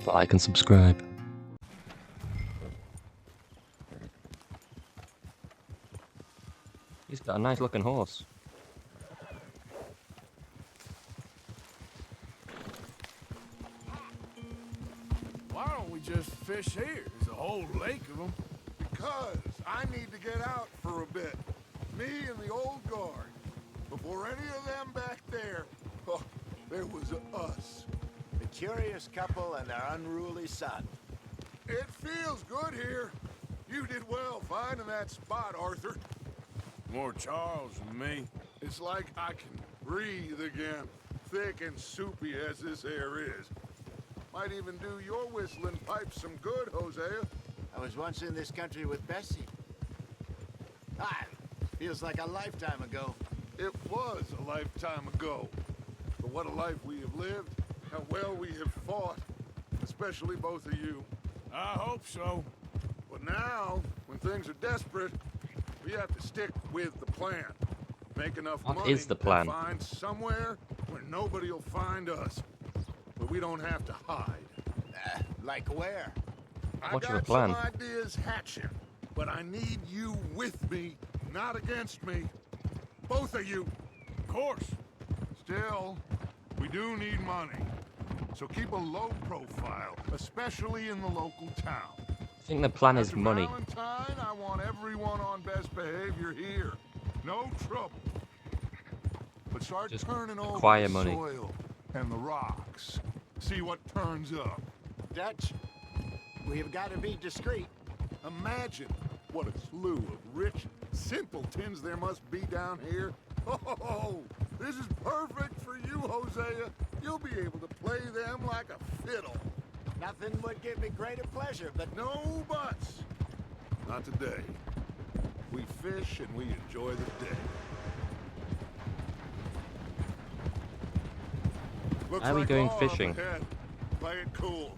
Like and subscribe. He's got a nice looking horse. Why don't we just fish here? There's a whole lake of them. Because I need to get out for a bit. Me and the old guard. Before any of them back there, oh, there was us. The curious couple and their unruly son. It feels good here. You did well finding that spot, Arthur. More Charles than me. It's like I can breathe again, thick and soupy as this air is. Might even do your whistling pipes some good, Hosea. I was once in this country with Bessie. Feels like a lifetime ago. It was a lifetime ago. But what a life we have lived, how well we have fought, especially both of you. I hope so. But now, when things are desperate, we have to stick with the plan. Make enough What money is the plan? to find somewhere where nobody will find us. Where we don't have to hide. Like where? What's I your got plan? some ideas hatching, but I need you with me, not against me. Both of you. Of course. Still, we do need money. So keep a low profile, especially in the local town. I think the plan is After money. Valentine, I want everyone on best behavior here. No trouble. But start Just turning over acquire the money. soil and the rocks. See what turns up. Dutch, we've got to be discreet. Imagine what a slew of rich simpletons there must be down here. Oh, this is perfect for you, Hosea. You'll be able to play them like a fiddle. Nothing would give me greater pleasure, but No buts. Not today. We fish and we enjoy the day. Looks Are we like going law up fishing? ahead. Play it cool.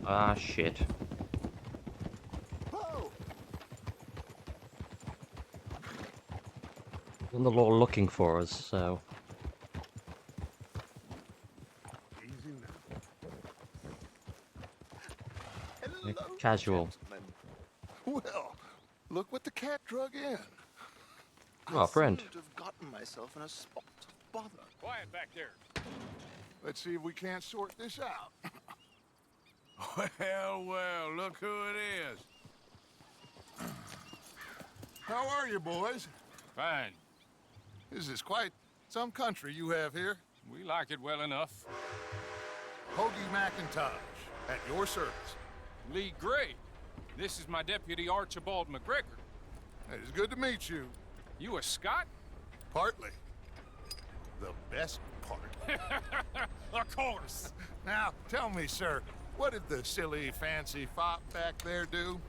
Ah, shit. whoa! Wasn't the law looking for us, so... Easy now. Hello, Casual. gentlemen. Well, look what the cat drug in. Oh, friend. I seem to have gotten myself in a spot of bother. Quiet back there. Let's see if we can't sort this out. Well, look who it is. How are you, boys? Fine. This is quite some country you have here. We like it well enough. Hoagie McIntosh, at your service. Lee Gray. This is my deputy Archibald McGregor. It is good to meet you. You a Scot? Partly. The best part. Of course. Now, tell me, sir, what did the silly, fancy fop back there do?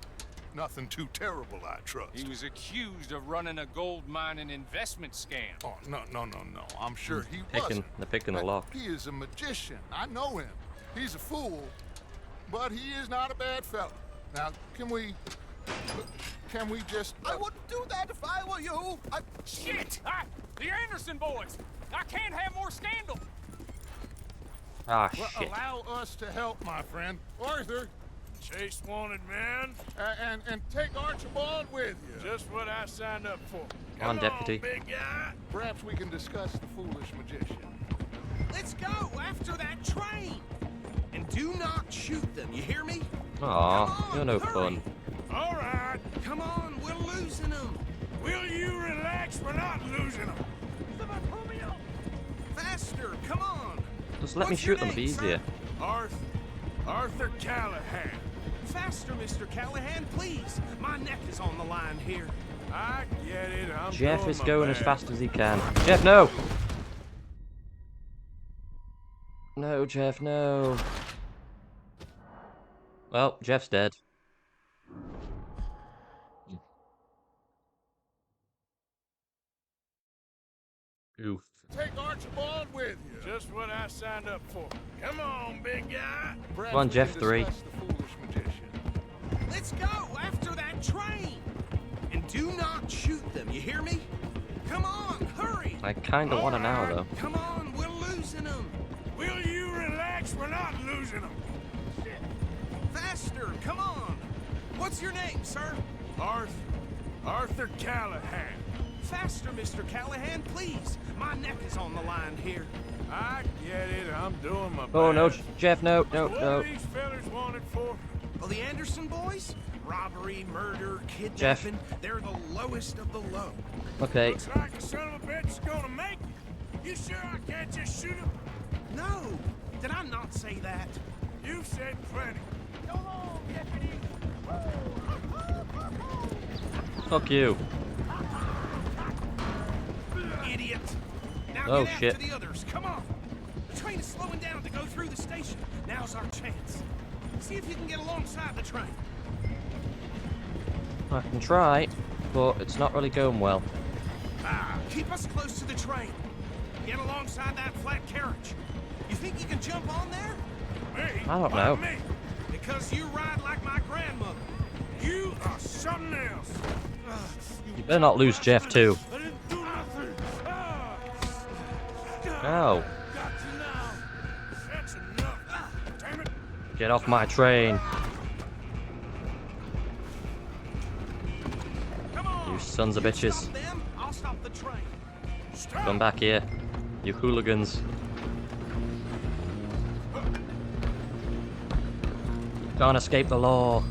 Nothing too terrible, I trust. He was accused of running a gold mining investment scam. Oh, no. I'm sure he They're wasn't. picking the lock. He is a magician. I know him. He's a fool, but he is not a bad fellow. Now, can we just... I wouldn't do that if I were you. Shit! The Anderson boys! I can't have more scandal! Ah, Well, shit. allow us to help, my friend. Arthur, Chase wanted man. and take Archibald with you. Just what I signed up for. Come on, deputy. big guy. Perhaps we can discuss the foolish magician. Let's go after that train! And do not shoot them, you hear me? Aw, you're no fun. All right. Come on, we're losing them! Will you relax? We're not losing them. Faster, come on! Just let me What's your shoot them, it'll be name, sir? easier. Arthur Callahan. Faster, Mr. Callahan, please! My neck is on the line here. I get it. I'm Jeff doing is my going as best. fast as he can. Jeff, no! No, Jeff, no. Well, Jeff's dead. Oof. Take Archibald with you. Just what I signed up for. Come on, big guy. Perhaps Come on, we Jeff, can 3. discuss the foolish magician. Let's go after that train! And do not shoot them, you hear me? Come on, hurry! I kinda wanna now, though. Come on, we're losing them! Will you relax? We're not losing them. Faster, come on! What's your name, sir? Arthur Callahan. Faster, Mr. Callahan, please. My neck is on the line here. I get it. I'm doing my best. Oh no, Jeff, no, no, What no. are these fellas wanted for? Well, the Anderson boys? Robbery, murder, Jeff. kidnapping. They're the lowest of the low. Okay. Looks like a son of a bitch is gonna make it. You sure I can't just shoot him? No! Did I not say that? You've said plenty. Go on, deputy. Fuck you. Idiot! Now Oh, get shit. after the others, come on! The train is slowing down to go through the station. Now's our chance. See if you can get alongside the train. I can try, but it's not really going well. Keep us close to the train. Get alongside that flat carriage. You think you can jump on there? Me? I don't Why know. Me? Because you ride like my grandmother. You are something else. You better not lose Jeff too. I didn't do nothing. No. Got you now. That's enough. Damn it. Get off my train. Come on. You sons of bitches. Stop them, I'll stop the train. Stop. Come back here. You hooligans. Can't escape the law.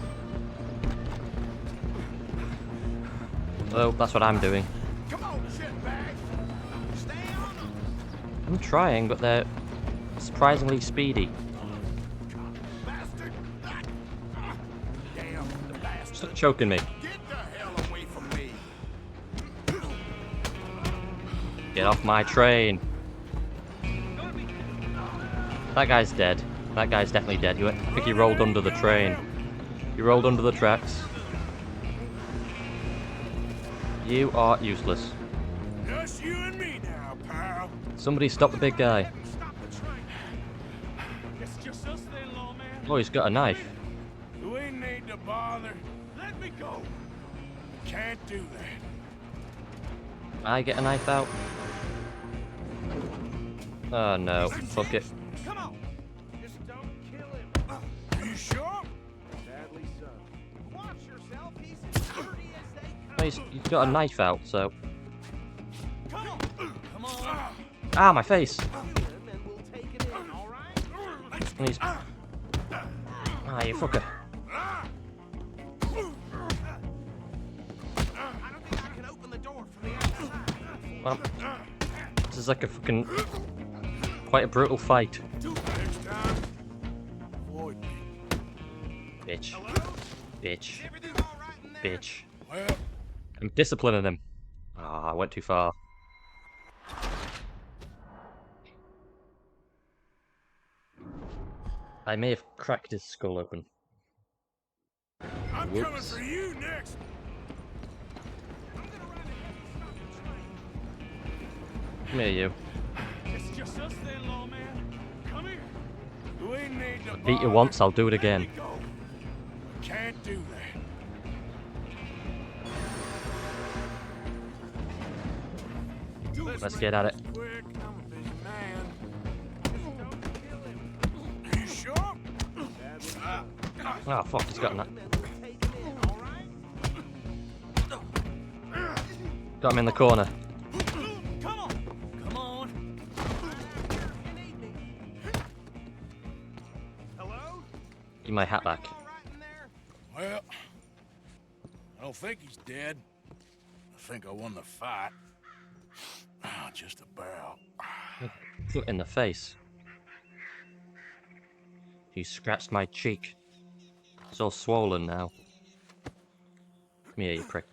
Oh, that's what I'm doing. Come on, shitbag. Stay on them. I'm trying, but they're surprisingly speedy. Bastard. Damn, the bastard. Stop choking me. Get the hell away from me. Get off my train. That guy's dead. That guy's definitely dead. I think he rolled under the train. He rolled under the tracks. You are useless. Just you and me now, pal. Somebody stop the big guy. Stop the train. It's just us then, lawman. Oh, he's got a knife. We need to bother. Let me go. Can't do that. I get a knife out. Oh no, fuck it. Come on. Just don't kill him. You sure? Sadly so. Watch yourself. He's as dirty as they come. Oh, he's got a knife out, so. Come on. Come on. Ah, my face! Kill him and we'll take it in, all right? And he's. Ah, you fucker. I don't think I can open the door from the outside. Well, this is like a fucking. Quite a brutal fight. Next time, avoid me. Bitch. Hello? Bitch. Is everything all right in there? Bitch. Well, I'm disciplining him. Ah, I went too far. I may have cracked his skull open. I'm Whoops. coming for you next. I'm gonna ride ahead and stop the train. Come here, you. It's just us then, lawman. Come here. We need to Beat you bother. once, I'll do it Let again. me go. Can't do that. Let's get at it. Quick, I'm a busy man. Just don't kill him. You sure? Oh fuck, he's got a knife. And we'll take it in, all right? Got him in the corner. Come on. Come on. You need me. Hello? Give my hat back. All right in there? Well, I don't think he's dead. I think I won the fight. Just about. Foot in the face. He scratched my cheek. It's all swollen now. Come here, you prick.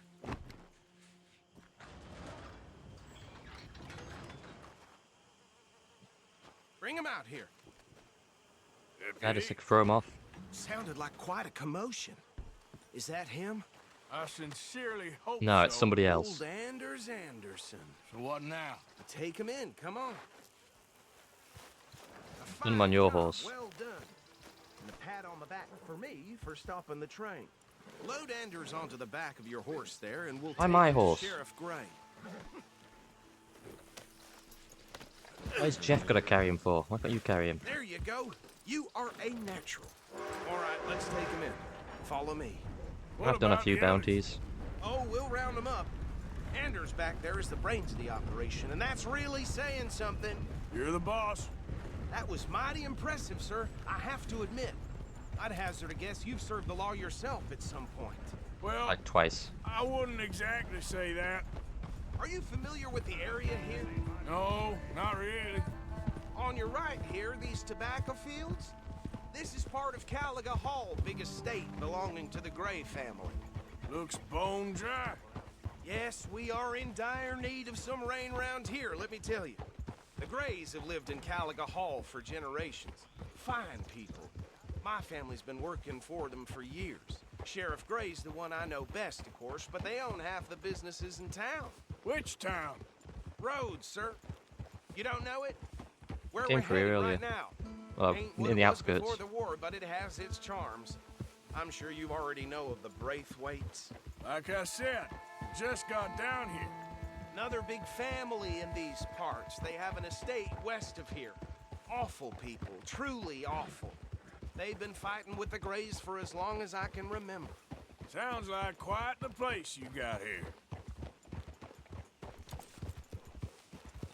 Bring him out here. I just like throw him off. Sounded like quite a commotion. Is that him? I sincerely hope No, it's so. somebody else. Old Anders Anderson. So what now? Take him in, come on. Put him on your horse. Well done. And a pat on the back for me for stopping the train. Load Anders onto the back of your horse there, and we'll Why take my him to horse? Sheriff Gray. Why's Jeff gotta carry him for? Why can't you carry him? There you go. You are a natural. All right, let's take him in. Follow me. I've done a few bounties. Oh, we'll round them up. Anders back there is the brains of the operation, and that's really saying something. You're the boss. That was mighty impressive, sir. I have to admit. I'd hazard a guess you've served the law yourself at some point. Well, Like twice. I wouldn't exactly say that. Are you familiar with the area here? No, not really. On your right here, these tobacco fields? This is part of Caliga Hall, big estate belonging to the Gray family. Looks bone dry. Yes, we are in dire need of some rain round here, let me tell you. The Grays have lived in Caliga Hall for generations. Fine people. My family's been working for them for years. Sheriff Gray's the one I know best, of course, but they own half the businesses in town. Which town? Rhodes, sir. You don't know it? Where Came we're through headed earlier. right now. Well, Ain't what in the it was outskirts. before the war, but it has its charms. I'm sure you already know of the Braithwaites. Like I said, just got down here. Another big family in these parts. They have an estate west of here. Awful people, truly awful. They've been fighting with the Grays for as long as I can remember. Sounds like quite the place you got here.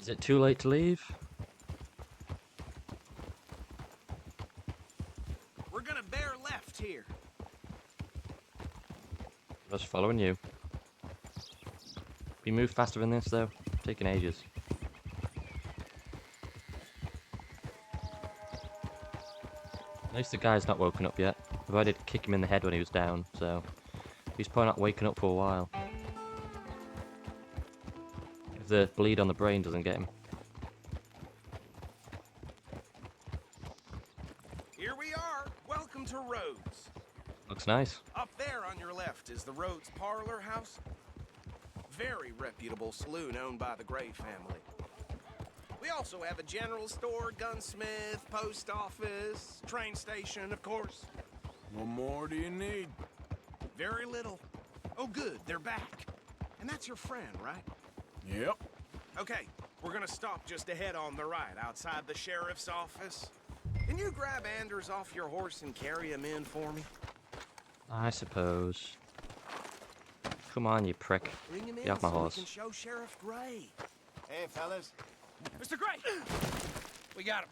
Is it too late to leave? We're gonna bear left here. Just following you. We move faster than this though. Taking ages. At least the guy's not woken up yet. Although I did kick him in the head when he was down, so he's probably not waking up for a while. If the bleed on the brain doesn't get him. Here we are. Welcome to Rhodes. Looks nice. Up there on your left is the Rhodes Parlor House. Very reputable saloon owned by the Gray family. We also have a general store, gunsmith, post office, train station, of course. What more do you need? Very little. Oh, good, they're back. And that's your friend, right? Yep. Okay, we're gonna stop just ahead on the right, outside the sheriff's office. Can you grab Anders off your horse and carry him in for me? I suppose. Come on, you prick. Bring him in Get off my so we horse. can show Sheriff Gray. Hey, fellas. Mr. Gray! We got him.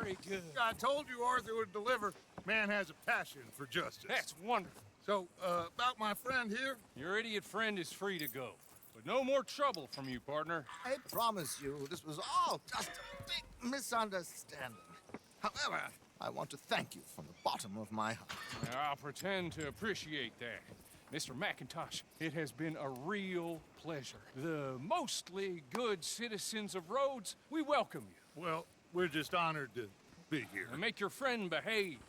Very good. I told you Arthur would deliver. Man has a passion for justice. That's wonderful. So, about my friend here, Your idiot friend is free to go. But no more trouble from you, partner. I promise you, this was all just a big misunderstanding. However, I want to thank you from the bottom of my heart. Now, I'll pretend to appreciate that. Mr. McIntosh, it has been a real pleasure. The mostly good citizens of Rhodes, we welcome you. well, we're just honored to be here. And make your friend behave.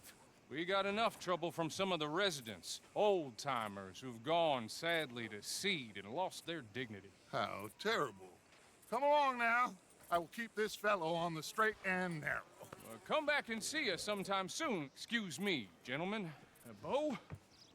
We got enough trouble from some of the residents, old-timers who've gone, sadly, to seed and lost their dignity. How terrible. Come along now. I will keep this fellow on the straight and narrow. Come back and see us sometime soon. Excuse me, gentlemen. Bo,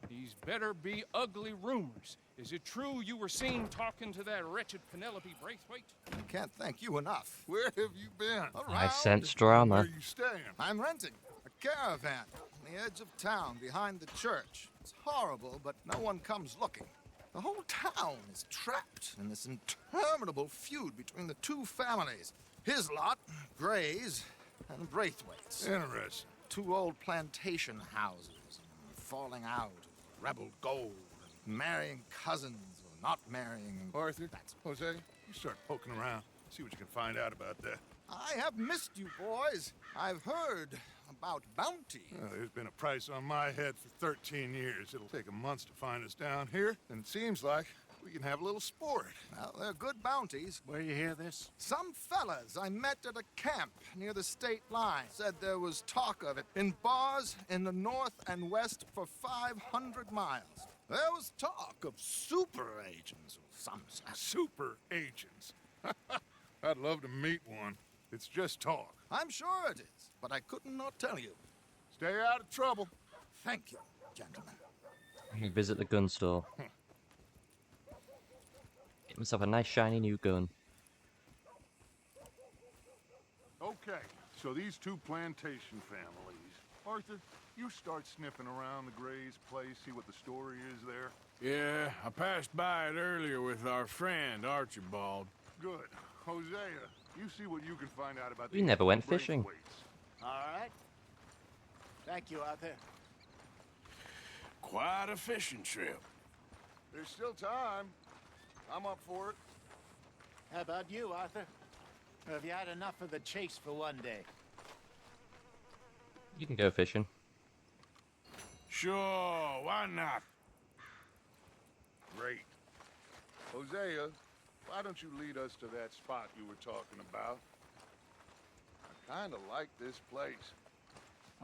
these better be ugly rumors. Is it true you were seen talking to that wretched Penelope Braithwaite? I can't thank you enough. Where have you been? I Around, sense Where drama. are you staying? I'm renting a caravan on the edge of town behind the church. It's horrible, but no one comes looking. The whole town is trapped in this interminable feud between the two families. His lot, Gray's, and Braithwaite's. Interesting. Two old plantation houses, falling out, rebel gold, marrying cousins or not marrying. Arthur, Jose, you start poking around. See what you can find out about that. I have missed you, boys. I've heard about bounty. Well, there's been a price on my head for 13 years. It'll take 'em months to find us down here, and it seems like we can have a little sport. Well, they're good bounties. Where you hear this? Some fellas I met at a camp near the state line said there was talk of it in bars in the north and west for 500 miles. There was talk of super agents of some sort. Super agents. I'd love to meet one. It's just talk. I'm sure it is, but I couldn't not tell you. Stay out of trouble. Thank you, gentlemen. Visit the gun store. Get myself a nice shiny new gun. Okay, so these two plantation families. Arthur, you start sniffing around the Gray's place, see what the story is there. Yeah, I passed by it earlier with our friend, Archibald. Good. Hosea, you see what you can find out about We these never went Braithwaites. fishing. All right. Thank you, Arthur. Quite a fishing trip. There's still time. I'm up for it. How about you, Arthur? Or have you had enough of the chase for one day? You can go fishing. Sure, why not? Great. Hosea, why don't you lead us to that spot you were talking about? I kind of like this place.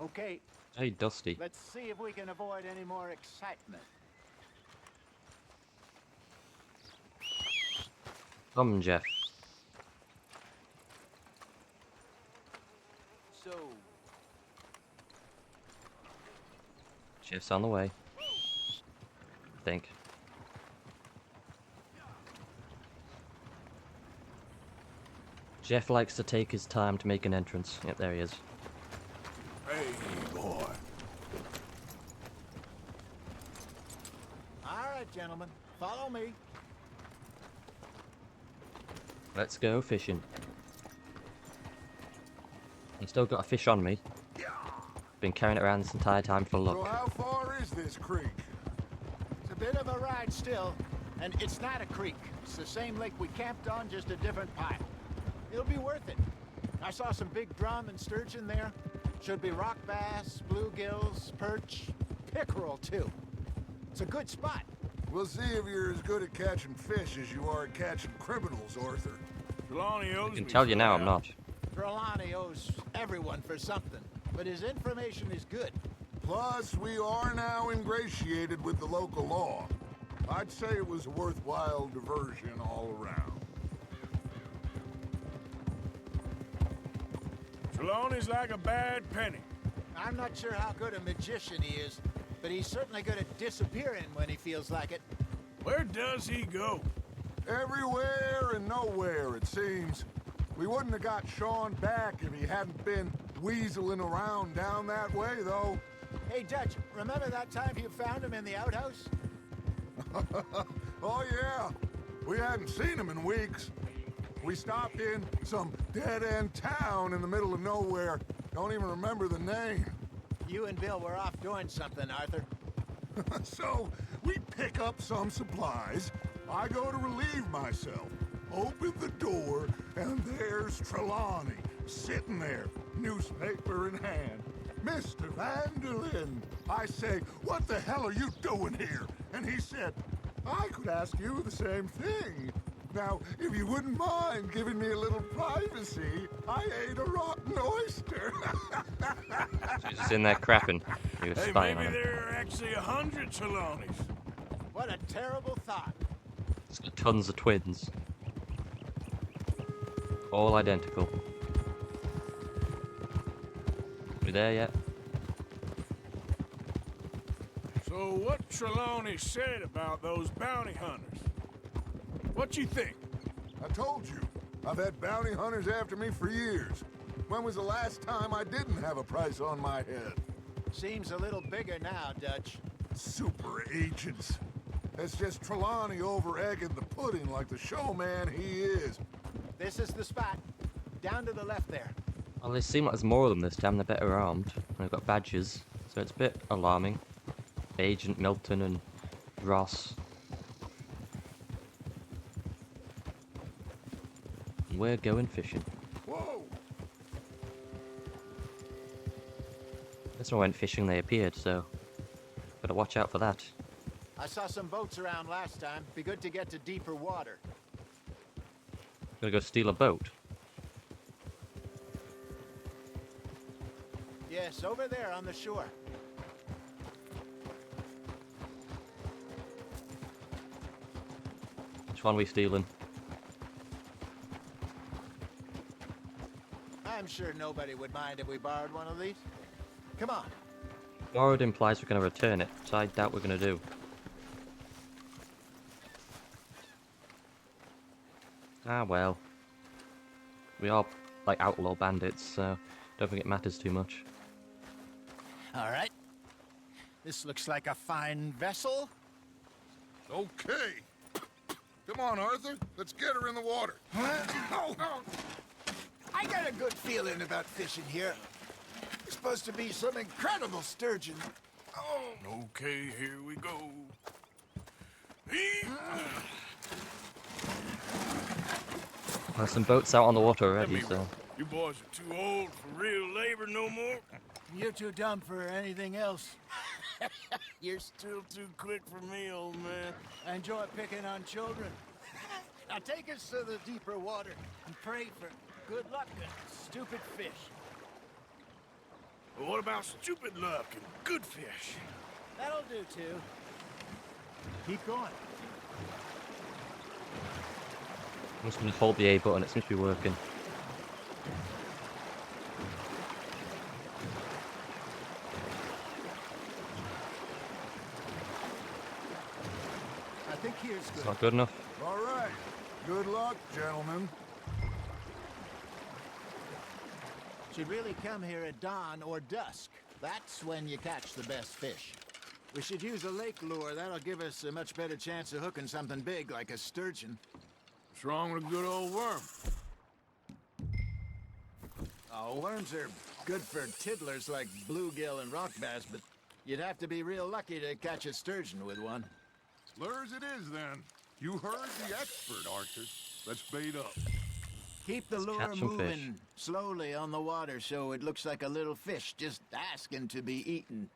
Okay, Hey, Dusty. let's see if we can avoid any more excitement. Come, Jeff. So, Jeff's on the way. I think. Jeff likes to take his time to make an entrance. Yep, there he is. Hey, boy. all right, gentlemen, follow me. Let's go fishing. I've still got a fish on me. Been carrying it around this entire time for So luck. how far is this creek? It's a bit of a ride still, and it's not a creek. It's the same lake we camped on, just a different pile. It'll be worth it. I saw some big drum and sturgeon there. Should be rock bass, bluegills, perch, pickerel too. It's a good spot. We'll see if you're as good at catching fish as you are at catching criminals, Arthur. Trelawney owes I can me tell you for now that. I'm not. Trelawney owes everyone for something, but his information is good. Plus, we are now ingratiated with the local law. I'd say it was a worthwhile diversion all around. Trelawney's like a bad penny. I'm not sure how good a magician he is, but he's certainly good at disappearing when he feels like it. Where does he go? Everywhere and nowhere, it seems. We wouldn't have got Sean back if he hadn't been weaseling around down that way, though. Hey, Dutch, remember that time you found him in the outhouse? Oh, yeah. We hadn't seen him in weeks. We stopped in some dead-end town in the middle of nowhere. Don't even remember the name. You and Bill were off doing something, Arthur. So, we pick up some supplies. I go to relieve myself. Open the door, and there's Trelawney, sitting there, newspaper in hand. Mr. Vanderlyn. I say, what the hell are you doing here? And he said, I could ask you the same thing. Now, if you wouldn't mind giving me a little privacy, I ate a rotten oyster. He's just in there crapping. He was Hey, spying on maybe him. there are actually 100 Trelawneys. What a terrible thought. He's got tons of twins. All identical. We there yet? So what Trelawney said about those bounty hunters? What you think? I told you, I've had bounty hunters after me for years. When was the last time I didn't have a price on my head? Seems a little bigger now, Dutch. Super agents. It's just Trelawney over-egging the pudding like the showman he is. This is the spot. Down to the left there. Well, they seem like there's more of them this time. They're better armed. And they've got badges. So it's a bit alarming. Agent Milton and Ross. We're going fishing. Whoa! This one went fishing, they appeared, so gotta watch out for that. I saw some boats around last time. Be good to get to deeper water. Gotta go steal a boat. Yes, over there on the shore. Which one we stealing? I'm sure nobody would mind if we borrowed one of these. Come on. Borrowed implies we're gonna return it, so I doubt we're gonna do. Ah well. We are like outlaw bandits, so don't think it matters too much. All right. This looks like a fine vessel. Okay. Come on, Arthur. Let's get her in the water. Oh. I got a good feeling about fishing here. It's supposed to be some incredible sturgeon. Oh. Okay, here we go. There's some boats out on the water already, so You boys are too old for real labor no more. You're too dumb for anything else. You're still too quick for me, old man. I enjoy picking on children. Now take us to the deeper water and pray for good luck and stupid fish. But what about stupid luck and good fish? That'll do, too. Keep going. I'm just gonna hold the A button. It seems to be working. I think here's good. It's not good enough. All right. Good luck, gentlemen. Should really come here at dawn or dusk. That's when you catch the best fish. We should use a lake lure. That'll give us a much better chance of hooking something big like a sturgeon. What's wrong with a good old worm? Oh, worms are good for tiddlers like bluegill and rock bass, but you'd have to be real lucky to catch a sturgeon with one. Lures it is, then. You heard the expert, Arthur. Let's bait up. Keep the lure catch some moving fish. slowly on the water so it looks like a little fish just asking to be eaten.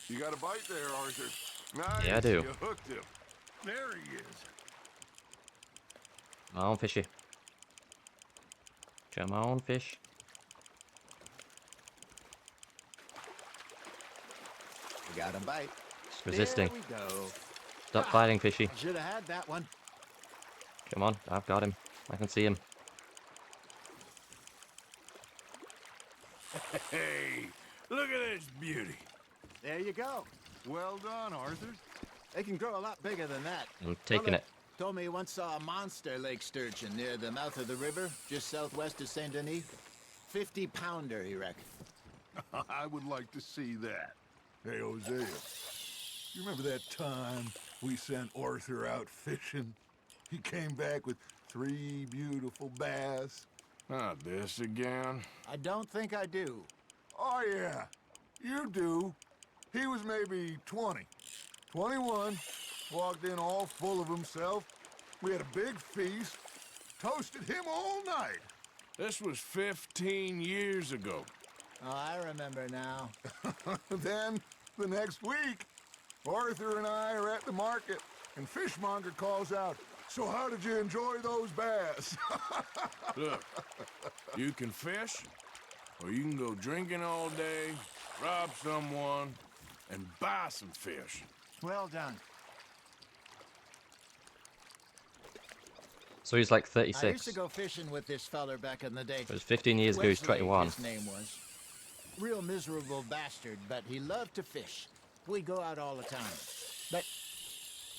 You got a bite there, Arthur. Nice. Yeah, I do. You hooked him. There he is. Come on, fishy. Come on, fish. We got a bite. It's resisting. There we go. Stop fighting, fishy. Should have had that one. Come on, I've got him. I can see him. Hey, look at this beauty. There you go. Well done, Arthur. They can grow a lot bigger than that. I'm taking Fella it. Told me he once saw a monster lake sturgeon near the mouth of the river, just southwest of Saint Denis. 50-pounder, he reckoned. I would like to see that. Hey, Hosea. You remember that time we sent Arthur out fishing? He came back with 3 beautiful bass. Not this again. I don't think I do. Oh, yeah. You do. He was maybe 20. 21. Walked in all full of himself. We had a big feast. Toasted him all night. This was 15 years ago. Oh, I remember now. Then, the next week, Arthur and I are at the market, and Fishmonger calls out, "So how did you enjoy those bass?" Look, you can fish, or you can go drinking all day, rob someone, and buy some fish. Well done. So he's like I used 36. to go fishing with this feller back in the day. It was 15 years ago, he's Wesley, 21. His name was. Real miserable bastard, but he loved to fish. We'd go out all the time. But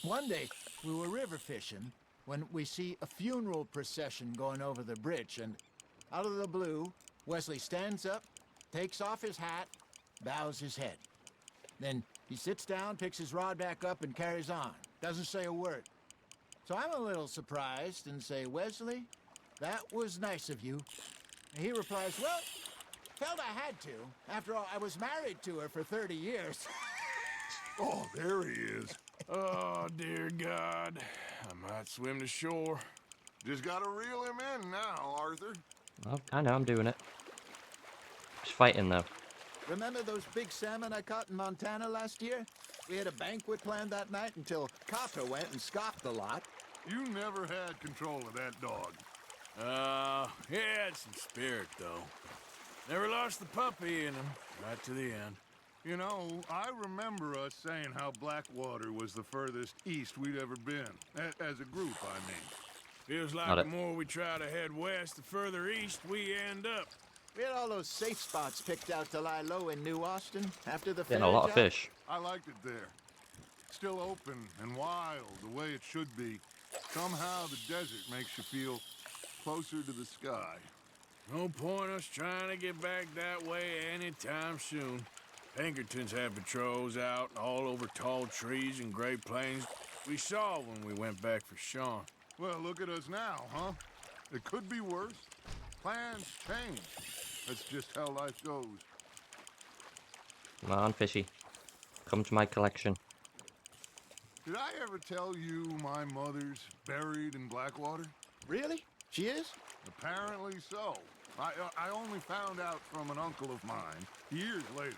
one day, we were river fishing when we see a funeral procession going over the bridge, and out of the blue, Wesley stands up, takes off his hat, bows his head. Then he sits down, picks his rod back up, and carries on. Doesn't say a word. So I'm a little surprised and say, "Wesley, that was nice of you." And he replies, "Well, felt I had to. After all, I was married to her for 30 years. Oh, there he is. Oh, dear God. I might swim to shore. Just gotta reel him in now, Arthur. Oh, I know, I'm doing it. Just fighting, though. Remember those big salmon I caught in Montana last year? We had a banquet planned that night until Copper went and scoffed a lot. You never had control of that dog. He had some spirit, though. Never lost the puppy in him, right to the end. You know, I remember us saying how Blackwater was the furthest east we'd ever been. As a group, I mean. Feels Got like it. the more we try to head west, the further east we end up. We had all those safe spots picked out to lie low in New Austin after the Getting fair a lot of job. fish. I liked it there. still open and wild the way it should be. Somehow the desert makes you feel closer to the sky. No point us trying to get back that way anytime soon. Pinkertons have patrols out all over tall trees and Great Plains. We saw when we went back for Sean. Well, look at us now, huh? It could be worse. Plans change. That's just how life goes. Come on, fishy. Come to my collection. Did I ever tell you my mother's buried in Blackwater? Really? She is? Apparently so. I only found out from an uncle of mine years later.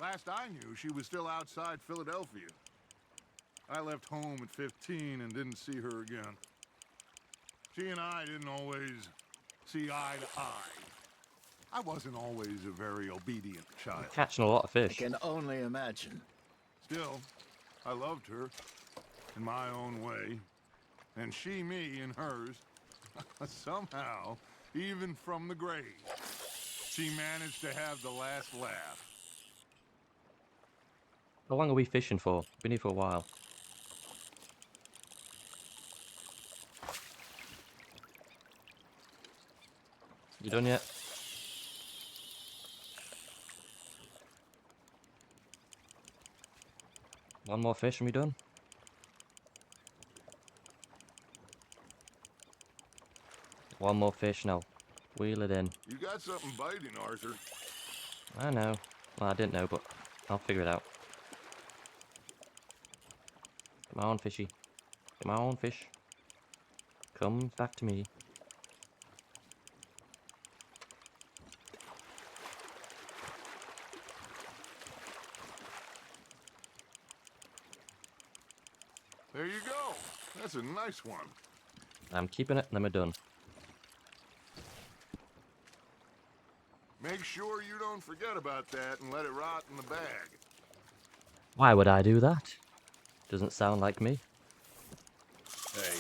Last I knew, she was still outside Philadelphia. I left home at 15 and didn't see her again. She and I didn't always see eye to eye. I wasn't always a very obedient child. Catching a lot of I fish. can only imagine. Still, I loved her in my own way, and she me in hers. Somehow, even from the grave, she managed to have the last laugh. How long are we fishing for? Been here for a while. You done yet? One more fish and we done? One more fish now. Wheel it in. You got something biting, Arthur. I know. Well, I didn't know, but I'll figure it out. Come on, fishy. Come on, fish. Come back to me. There you go. That's a nice one. I'm keeping it, then we're done. Make sure you don't forget about that and let it rot in the bag. Why would I do that? Doesn't sound like me. Hey,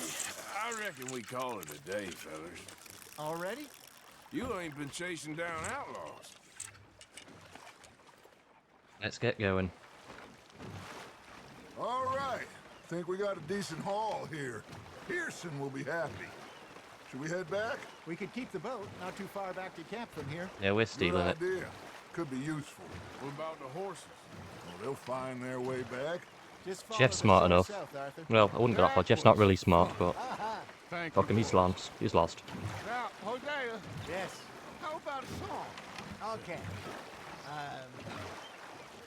I reckon we call it a day, fellas. Already? You ain't been chasing down outlaws. Let's get going. All right. Think we got a decent haul here. Pearson will be happy. Should we head back? We could keep the boat not too far back to camp from here. Yeah, we're stealing it. Good idea. Could be useful. What about the horses? Well, they'll find their way back. Just follow Jeff's the smart shore enough. south, Arthur. Well, I wouldn't go that far. Jeff's not really smart, but Thank fuck him, he's lost. He's lost. Now, Hosea, Yes. how about a song? Okay.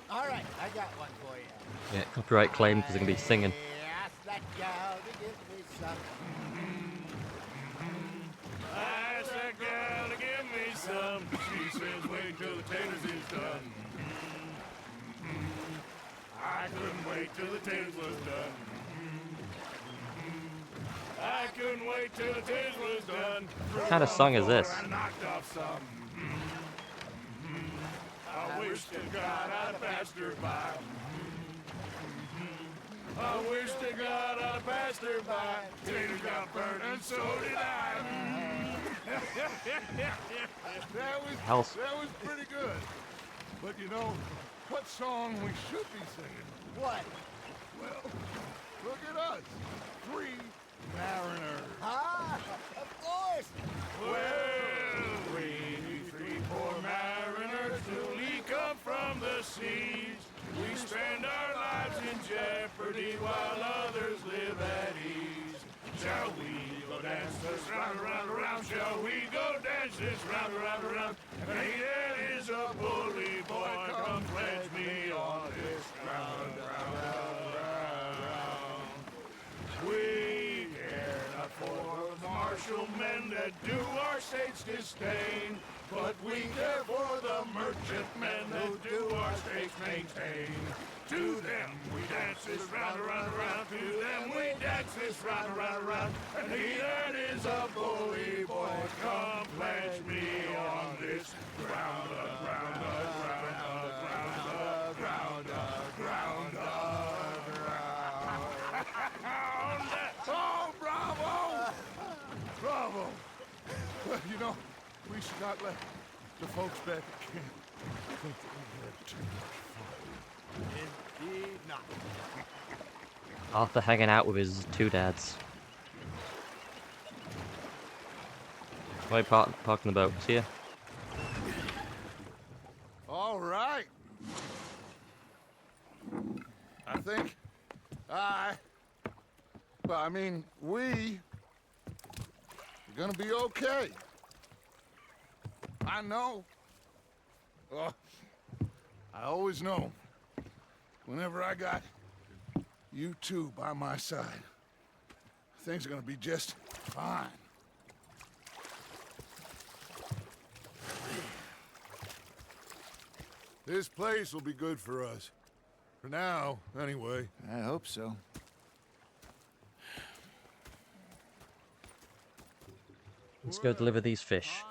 All right, I got one for you. Yeah, copyright claim because they're gonna be singing. Ask that gal to give me some. Ask that gal to give me some. She says wait till the taters is done. I couldn't wait till the taters was done. I couldn't wait till the taters was done. What kind of song is this? I knocked off some. I wish to God I'd passed her by. I wish to God I'd passed her by. Taters got burned and so did I. House. That was pretty good. But you know, what song we should be singing? What? Well, look at us. 3 mariners. Ah, of course. Well, we 3 poor mariners newly come from the seas. We spend our lives in jeopardy while others live at ease. Shall we go dance this round, around, around? Shall we go dance this round, around, around? And he that is a bully boy, come pledge me on this ground, round. We care not for the martial men that do our state's disdain, but we care for the merchantmen that do our state's maintain. To them we dance this round, around, around. To them we dance this round, around, around. And he that is a bully boy, come pledge me on this ground, ground, ground, ground, ground, ground, ground. Oh, bravo! Bravo! Well, you know, we should not let the folks back at camp think that we had too much fun. Indeed not. Arthur hanging out with his two dads. Why are you parking the boat? See ya. All right. I think well, I mean, we're gonna be okay. I know. Oh, I always know. Whenever I got you two by my side, things are gonna be just fine. This place will be good for us. For now, anyway. I hope so. Let's go deliver these fish.